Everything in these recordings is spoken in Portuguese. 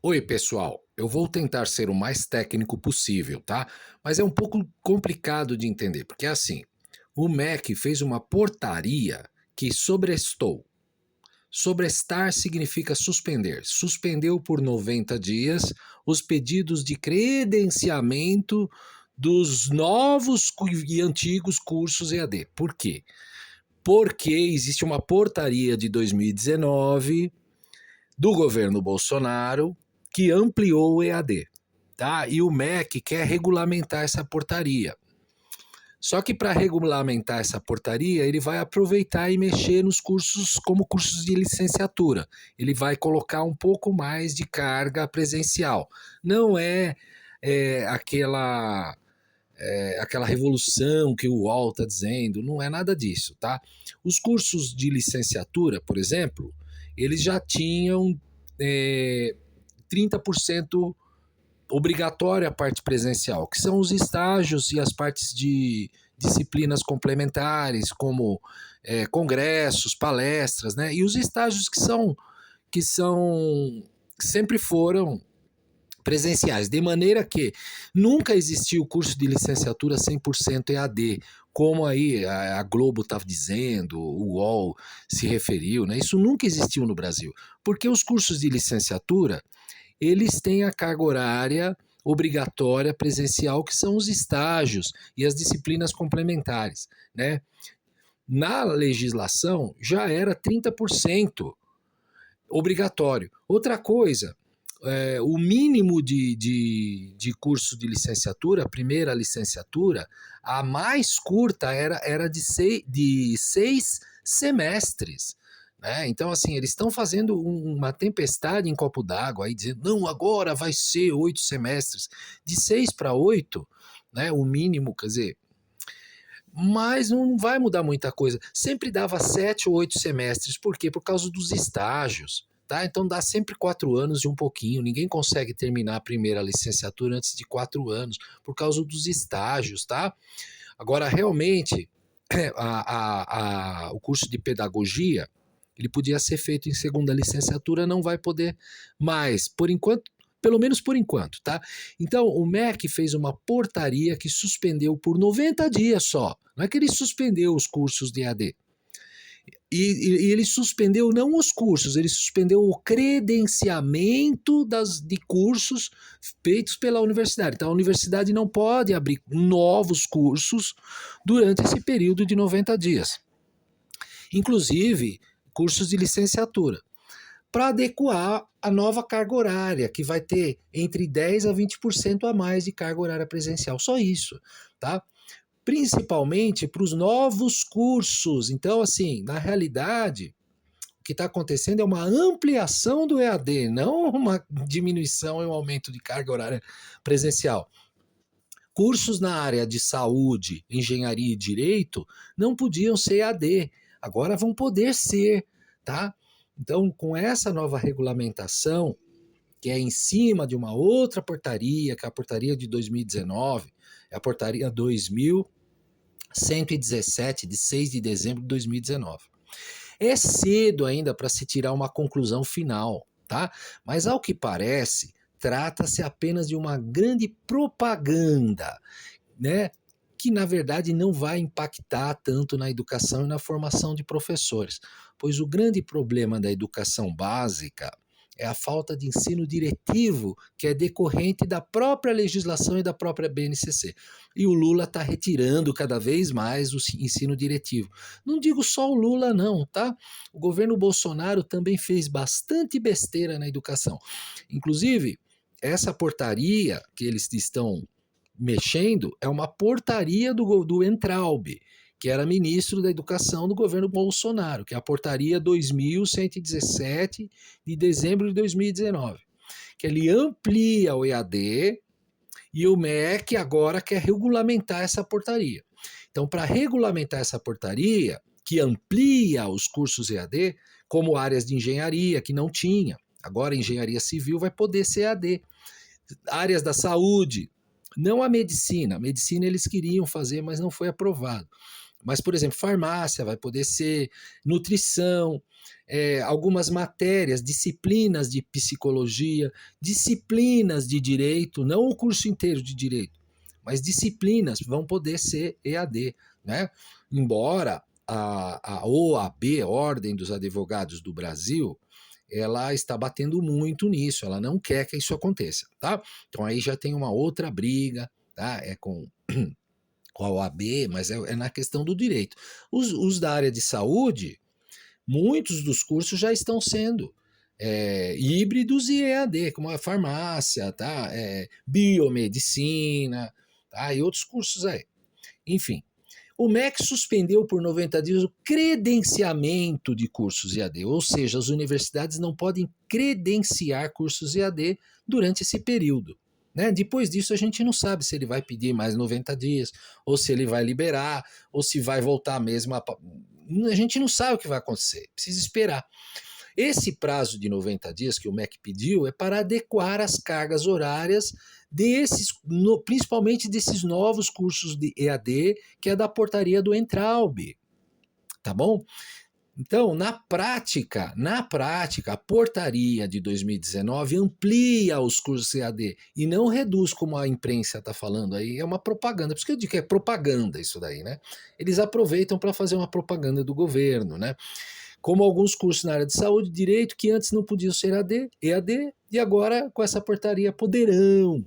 Oi, pessoal. Eu vou tentar ser o mais técnico possível, tá? Mas é um pouco complicado de entender, porque assim, o MEC fez uma portaria que sobrestou. Sobrestar significa suspender. Suspendeu por 90 dias os pedidos de credenciamento dos novos e antigos cursos EAD. Por quê? Porque existe uma portaria de 2019 do governo Bolsonaro que ampliou o EAD, tá? E o MEC quer regulamentar essa portaria. Só que para regulamentar essa portaria, ele vai aproveitar e mexer nos cursos como cursos de licenciatura. Ele vai colocar um pouco mais de carga presencial. Não aquela revolução que o UOL está dizendo, não é nada disso, tá? Os cursos de licenciatura, por exemplo, eles já tinham é, 30% obrigatória a parte presencial, que são os estágios e as partes de disciplinas complementares, como congressos, palestras, né? E os estágios que sempre foram presenciais, de maneira que nunca existiu curso de licenciatura 100% EAD, como aí a Globo estava dizendo, o UOL se referiu, né? Isso nunca existiu no Brasil, porque os cursos de licenciatura, eles têm a carga horária obrigatória presencial, que são os estágios e as disciplinas complementares, né? Na legislação já era 30% obrigatório. Outra coisa, o mínimo de curso de licenciatura, a primeira licenciatura, a mais curta era de 6 semestres. Né? Então, assim, eles estão fazendo uma tempestade em copo d'água, aí dizendo, não, agora vai ser 8 semestres. De 6 para 8, né, o mínimo, quer dizer, mas não vai mudar muita coisa. Sempre dava 7 ou 8 semestres. Por quê? Por causa dos estágios. Tá? Então dá sempre 4 anos e um pouquinho. Ninguém consegue terminar a primeira licenciatura antes de 4 anos, por causa dos estágios. Tá? Agora, realmente, o curso de pedagogia, ele podia ser feito em segunda licenciatura, não vai poder mais, por enquanto, pelo menos por enquanto, tá? Então, o MEC fez uma portaria que suspendeu por 90 dias só. Não é que ele suspendeu os cursos de EAD. E ele suspendeu não os cursos, ele suspendeu o credenciamento de cursos feitos pela universidade. Então, a universidade não pode abrir novos cursos durante esse período de 90 dias. Inclusive, cursos de licenciatura, para adequar a nova carga horária, que vai ter entre 10 a 20% a mais de carga horária presencial. Só isso, tá? Principalmente para os novos cursos. Então, assim, na realidade, o que está acontecendo é uma ampliação do EAD, não uma diminuição e um aumento de carga horária presencial. Cursos na área de saúde, engenharia e direito não podiam ser EAD, agora vão poder ser, tá? Então, com essa nova regulamentação, que é em cima de uma outra portaria, que é a portaria de 2019, é a portaria 2117, de 6 de dezembro de 2019. É cedo ainda para se tirar uma conclusão final, tá? Mas ao que parece, trata-se apenas de uma grande propaganda, né? Que na verdade não vai impactar tanto na educação e na formação de professores, pois o grande problema da educação básica é a falta de ensino diretivo, que é decorrente da própria legislação e da própria BNCC. E o Lula está retirando cada vez mais o ensino diretivo. Não digo só o Lula, não, tá? O governo Bolsonaro também fez bastante besteira na educação. Inclusive, essa portaria que eles estão mexendo é uma portaria do Entraub, que era ministro da Educação do governo Bolsonaro, que é a portaria 2117 de dezembro de 2019, que ele amplia o EAD e o MEC agora quer regulamentar essa portaria. Então, para regulamentar essa portaria, que amplia os cursos EAD, como áreas de engenharia que não tinha, agora a engenharia civil vai poder ser EAD. Áreas da saúde, não a medicina eles queriam fazer, mas não foi aprovado. Mas, por exemplo, farmácia vai poder ser, nutrição, algumas matérias, disciplinas de psicologia, disciplinas de direito, não o curso inteiro de direito, mas disciplinas vão poder ser EAD, né? Embora a OAB, Ordem dos Advogados do Brasil, ela está batendo muito nisso, ela não quer que isso aconteça, tá? Então aí já tem uma outra briga, tá? É com a OAB, mas é na questão do direito. Os da área de saúde, muitos dos cursos já estão sendo híbridos e EAD, como a farmácia, tá? Biomedicina, tá? E outros cursos aí. Enfim, o MEC suspendeu por 90 dias o credenciamento de cursos EAD, ou seja, as universidades não podem credenciar cursos EAD durante esse período. Né? Depois disso, a gente não sabe se ele vai pedir mais 90 dias, ou se ele vai liberar, ou se vai voltar mesmo. A gente não sabe o que vai acontecer, precisa esperar. Esse prazo de 90 dias que o MEC pediu é para adequar as cargas horárias principalmente desses novos cursos de EAD, que é da portaria do Entraub, tá bom? Então, na prática, a portaria de 2019 amplia os cursos EAD e não reduz, como a imprensa está falando aí, é uma propaganda. Por isso que eu digo que é propaganda isso daí, né? Eles aproveitam para fazer uma propaganda do governo, né? Como alguns cursos na área de saúde e direito que antes não podiam ser EAD e agora com essa portaria poderão.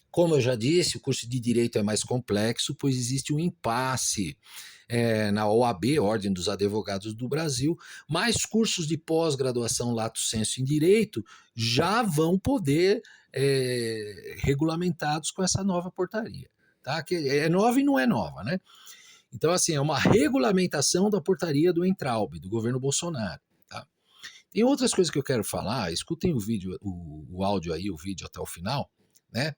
Como eu já disse, o curso de direito é mais complexo, pois existe um impasse na OAB, Ordem dos Advogados do Brasil, mas cursos de pós-graduação lato sensu em direito já vão poder regulamentados com essa nova portaria. Tá? Que é nova e não é nova, né? Então, assim, é uma regulamentação da portaria do Entraub, do governo Bolsonaro. Tá? Tem outras coisas que eu quero falar, escutem o vídeo, o áudio aí, o vídeo até o final, né?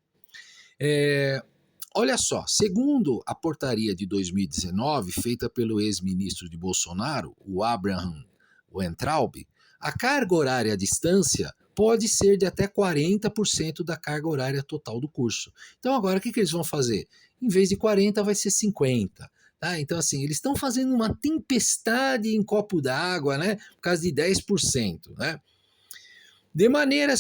Olha só, segundo a portaria de 2019, feita pelo ex-ministro de Bolsonaro, o Abraham Weintraub, a carga horária à distância pode ser de até 40% da carga horária total do curso. Então agora o que eles vão fazer? Em vez de 40 vai ser 50. Tá? Então, assim, eles estão fazendo uma tempestade em copo d'água, né? Por causa de 10%. Né? De maneira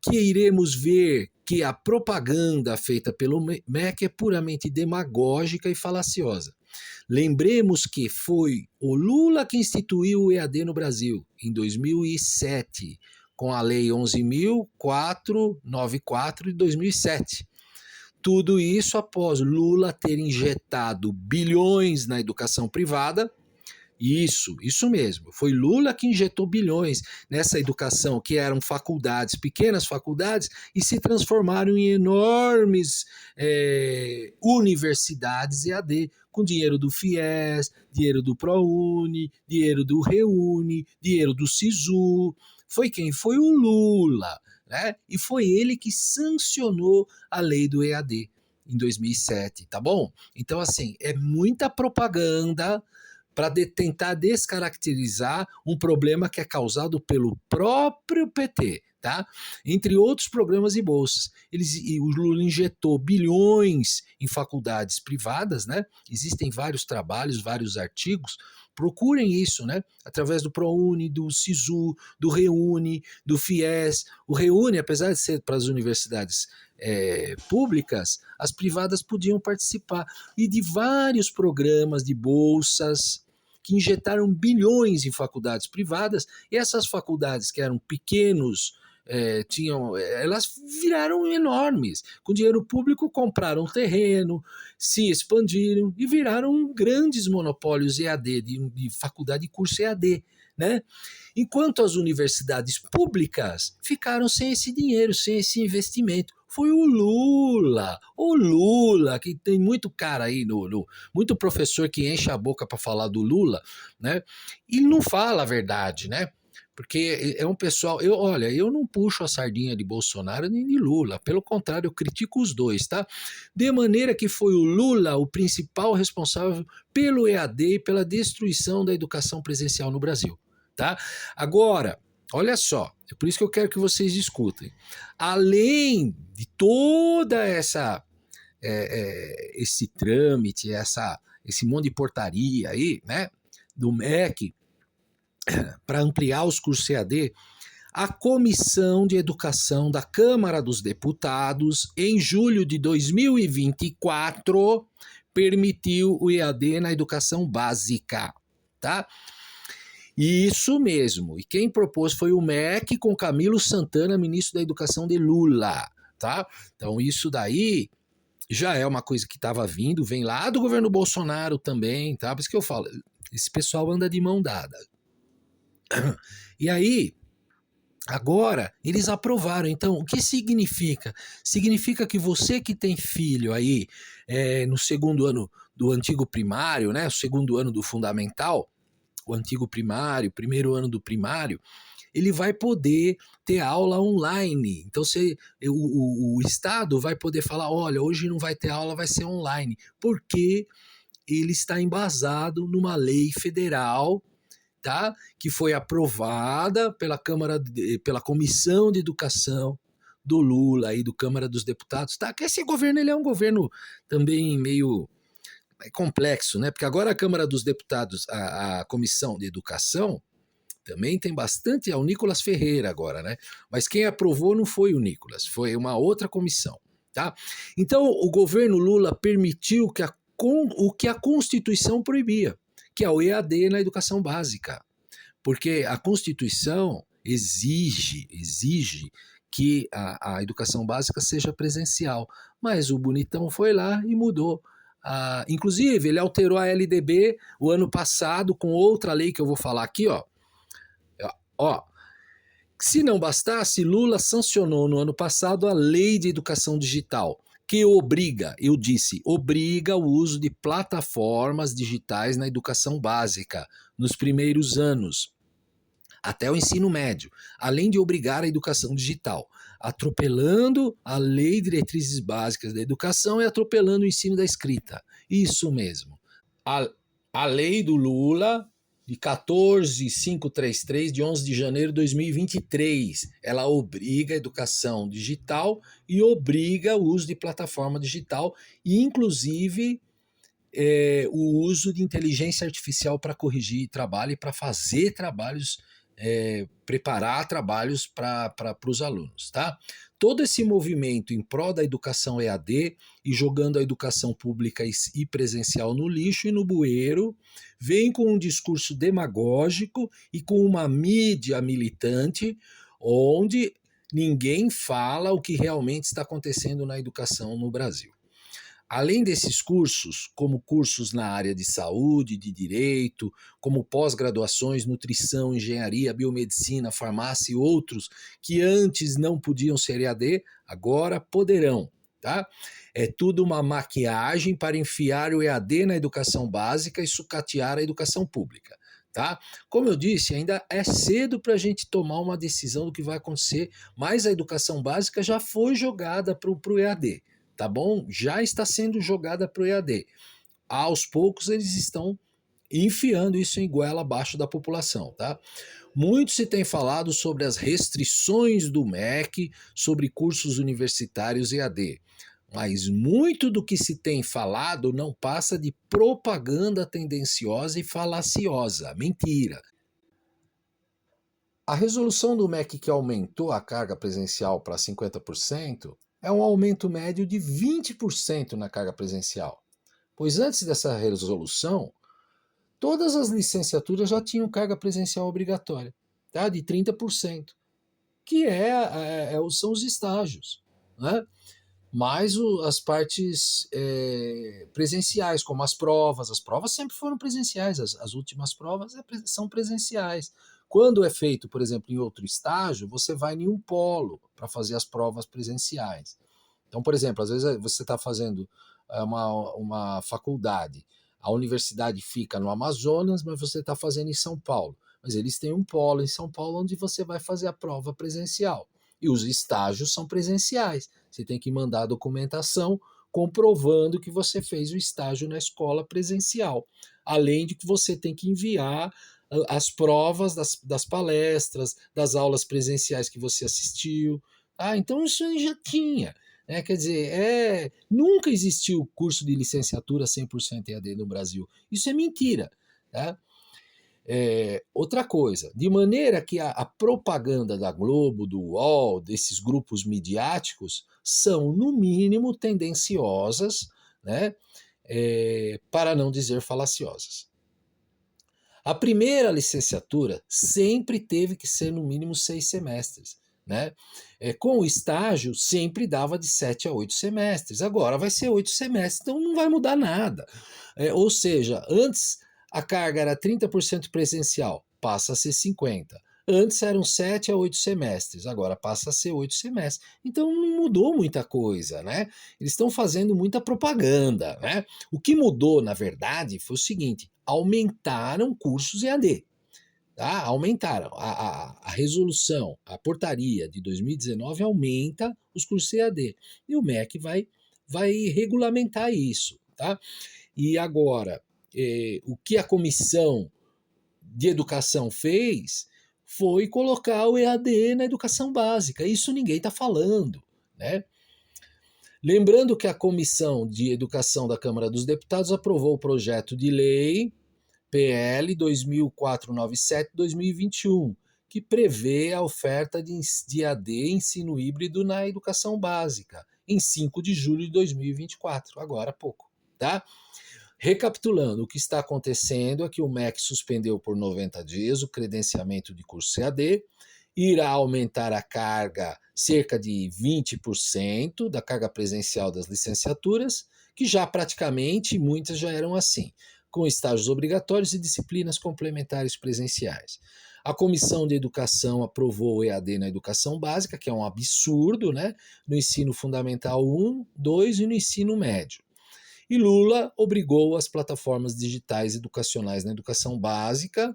que iremos ver que a propaganda feita pelo MEC é puramente demagógica e falaciosa. Lembremos que foi o Lula que instituiu o EAD no Brasil, em 2007, com a Lei 11.494 de 2007. Tudo isso após Lula ter injetado bilhões na educação privada. Isso mesmo. Foi Lula que injetou bilhões nessa educação, que eram faculdades, pequenas faculdades, e se transformaram em enormes universidades EAD, com dinheiro do FIES, dinheiro do ProUni, dinheiro do ReUni, dinheiro do SISU. Foi quem? Foi o Lula. Né? E foi ele que sancionou a lei do EAD em 2007, tá bom? Então, assim, é muita propaganda para tentar descaracterizar um problema que é causado pelo próprio PT, tá? Entre outros programas e bolsas. O Lula injetou bilhões em faculdades privadas, né? Existem vários trabalhos, vários artigos. Procurem isso, né? Através do ProUni, do SISU, do ReUni, do FIES. O ReUni, apesar de ser para as universidades públicas, as privadas podiam participar. E de vários programas de bolsas que injetaram bilhões em faculdades privadas, e essas faculdades que eram pequenos, elas viraram enormes. Com dinheiro público compraram terreno, se expandiram e viraram grandes monopólios EAD, de faculdade de curso EAD. Né? Enquanto as universidades públicas ficaram sem esse dinheiro, sem esse investimento. Foi o Lula, que tem muito cara aí, muito professor que enche a boca para falar do Lula, né? E não fala a verdade, né? Porque é um pessoal, eu não puxo a sardinha de Bolsonaro nem de Lula, pelo contrário, eu critico os dois, tá? De maneira que foi o Lula o principal responsável pelo EAD e pela destruição da educação presencial no Brasil, tá? Agora, olha só, é por isso que eu quero que vocês escutem. Além de toda essa esse trâmite, esse monte de portaria aí, né, do MEC, para ampliar os cursos EAD, a Comissão de Educação da Câmara dos Deputados, em julho de 2024, permitiu o EAD na educação básica, tá? Isso mesmo. E quem propôs foi o MEC com Camilo Santana, ministro da Educação de Lula, tá? Então isso daí já é uma coisa que estava vindo, vem lá do governo Bolsonaro também, tá? Por isso que eu falo, esse pessoal anda de mão dada. E aí, agora, eles aprovaram. Então, o que significa? Significa que você que tem filho aí no segundo ano do antigo primário, né? O segundo ano do fundamental, o antigo primário, primeiro ano do primário, ele vai poder ter aula online. Então, o Estado vai poder falar, olha, hoje não vai ter aula, vai ser online. Porque ele está embasado numa lei federal, tá? Que foi aprovada pela Comissão de Educação do Lula e do Câmara dos Deputados, tá? Que esse governo ele é um governo também meio complexo, né? Porque agora a Câmara dos Deputados, a Comissão de Educação, também tem bastante, é o Nicolas Ferreira agora, né? Mas quem aprovou não foi o Nicolas, foi uma outra comissão, tá? Então o governo Lula permitiu o que a Constituição proibia, que é o EAD na educação básica. Porque a Constituição exige que a educação básica seja presencial. Mas o bonitão foi lá e mudou. Inclusive, ele alterou a LDB o ano passado com outra lei que eu vou falar aqui, ó. Se não bastasse, Lula sancionou no ano passado a Lei de Educação Digital, que obriga o uso de plataformas digitais na educação básica nos primeiros anos, até o ensino médio, além de obrigar a educação digital, atropelando a Lei de Diretrizes Básicas da Educação e atropelando o ensino da escrita. Isso mesmo. A lei do Lula, de 14.533, de 11 de janeiro de 2023, ela obriga a educação digital e obriga o uso de plataforma digital e, inclusive, o uso de inteligência artificial para corrigir trabalho e para fazer trabalhos, preparar trabalhos para os alunos, tá? Todo esse movimento em prol da educação EAD e jogando a educação pública e presencial no lixo e no bueiro, vem com um discurso demagógico e com uma mídia militante onde ninguém fala o que realmente está acontecendo na educação no Brasil. Além desses cursos, como cursos na área de saúde, de direito, como pós-graduações, nutrição, engenharia, biomedicina, farmácia e outros que antes não podiam ser EAD, agora poderão, tá? É tudo uma maquiagem para enfiar o EAD na educação básica e sucatear a educação pública, tá? Como eu disse, ainda é cedo para a gente tomar uma decisão do que vai acontecer, mas a educação básica já foi jogada para o EAD. Tá bom? Já está sendo jogada para o EAD. Aos poucos eles estão enfiando isso em goela abaixo da população, tá? Muito se tem falado sobre as restrições do MEC sobre cursos universitários EAD, mas muito do que se tem falado não passa de propaganda tendenciosa e falaciosa, mentira. A resolução do MEC que aumentou a carga presencial para 50% é um aumento médio de 20% na carga presencial. Pois antes dessa resolução, todas as licenciaturas já tinham carga presencial obrigatória, tá? De 30%, que são os estágios, né? Mais as partes presenciais, como as provas sempre foram presenciais, as últimas provas são presenciais. Quando é feito, por exemplo, em outro estágio, você vai em um polo para fazer as provas presenciais. Então, por exemplo, às vezes você está fazendo uma faculdade, a universidade fica no Amazonas, mas você está fazendo em São Paulo. Mas eles têm um polo em São Paulo onde você vai fazer a prova presencial. E os estágios são presenciais. Você tem que mandar a documentação comprovando que você fez o estágio na escola presencial. Além de que você tem que enviar as provas das palestras, das aulas presenciais que você assistiu. Então isso já tinha. Quer dizer, nunca existiu curso de licenciatura 100% EAD no Brasil. Isso é mentira. Tá? Outra coisa, de maneira que a propaganda da Globo, do UOL, desses grupos midiáticos, são, no mínimo, tendenciosas, né? Para não dizer falaciosas. A primeira licenciatura sempre teve que ser no mínimo 6 semestres. Né? Com o estágio, sempre dava de 7 a 8 semestres. Agora vai ser 8 semestres, então não vai mudar nada. Ou seja, antes a carga era 30% presencial, passa a ser 50%. Antes eram 7 a 8 semestres, agora passa a ser 8 semestres. Então não mudou muita coisa, né? Eles estão fazendo muita propaganda, né? O que mudou, na verdade, foi o seguinte: aumentaram cursos EAD. Tá? Aumentaram. A resolução, a portaria de 2019 aumenta os cursos EAD. E o MEC vai regulamentar isso. Tá? E agora, o que a comissão de educação fez foi colocar o EAD na educação básica. Isso ninguém está falando. Né? Lembrando que a Comissão de Educação da Câmara dos Deputados aprovou o projeto de lei PL 2497/2021, que prevê a oferta de AD ensino híbrido na educação básica, em 5 de julho de 2024, agora há pouco. Tá? Recapitulando, o que está acontecendo é que o MEC suspendeu por 90 dias o credenciamento de curso EAD, irá aumentar a carga cerca de 20% da carga presencial das licenciaturas, que já praticamente muitas já eram assim, com estágios obrigatórios e disciplinas complementares presenciais. A Comissão de Educação aprovou o EAD na educação básica, que é um absurdo, né? No ensino fundamental 1, 2 e no ensino médio. E Lula obrigou as plataformas digitais educacionais na educação básica,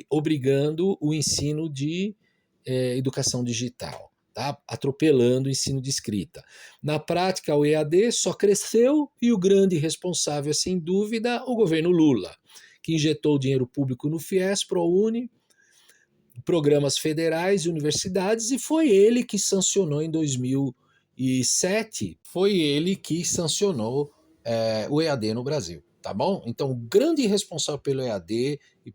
obrigando o ensino de educação digital, tá? Atropelando o ensino de escrita. Na prática, o EAD só cresceu e o grande responsável é, sem dúvida, o governo Lula, que injetou dinheiro público no FIES, ProUni, programas federais e universidades, e foi ele que sancionou em 2007, foi ele que sancionou o EAD no Brasil, tá bom? Então, o grande responsável pelo EAD e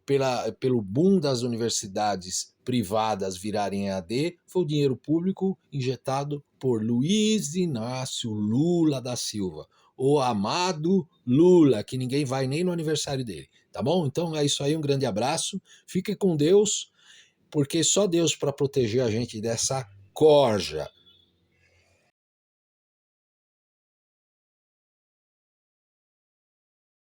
pelo boom das universidades privadas virarem EAD foi o dinheiro público injetado por Luiz Inácio Lula da Silva, o amado Lula, que ninguém vai nem no aniversário dele, tá bom? Então é isso aí, um grande abraço, fique com Deus, porque só Deus para proteger a gente dessa corja